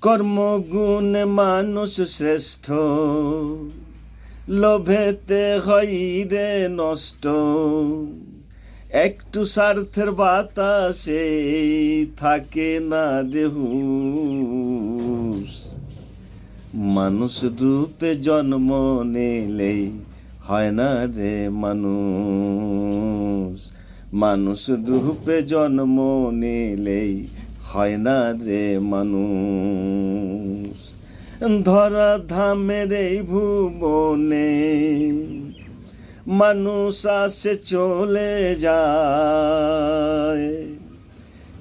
কর্মগুণে মানুষ শ্রেষ্ঠ, লোভেতে হয় রে নষ্ট। একটু স্বার্থের বাতাসে থাকে না রে হুঁশ। মানুষ রূপে জন্ম নিলেই হয় না রে মানুষ। মানুষ রূপে জন্ম নিলেই হয় না রে মানুষ। ধরা ধামের এই ভুবনে মানুষ আসে চলে যায়।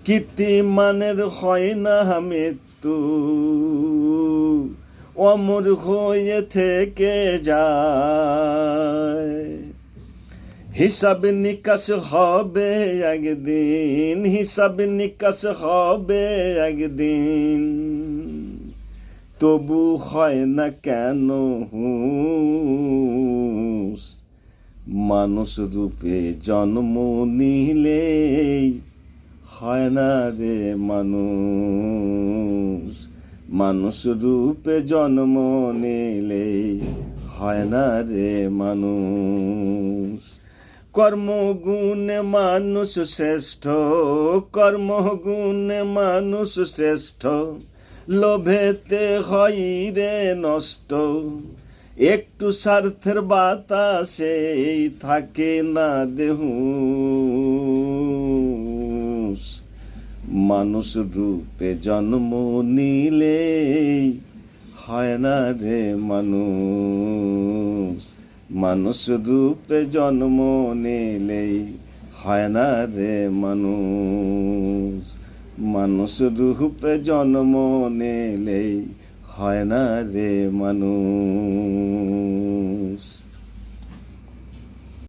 কীর্তিমানের হয় না মৃত্যু, অমর হয়ে থেকে যায়। হিসাব নিকাশ হবে একদিন, হিসাব নিকাশ হবে একদিন। তবু হয় না কেন হুঁশ। মানুষ রূপে জন্ম নিলেই হয় না রে মানুষ। মানুষ রূপে জন্ম নিলেই হয় না রে মানুষ। কর্মগুণে মানুষ শ্রেষ্ঠ, কর্মগুণে মানুষ শ্রেষ্ঠ। লোভেতে হয় রে নষ্ট। একটু স্বার্থের বাতাসে থাকে না হুঁশ। মানুষ রূপে জন্ম নিলেই হয় না রে মানুষ। মানুষ রূপে জন্ম নিলেই হয় না রে মানুষ। মানুষ রূপে জন্ম নিলেই হয় না রে মানুষ।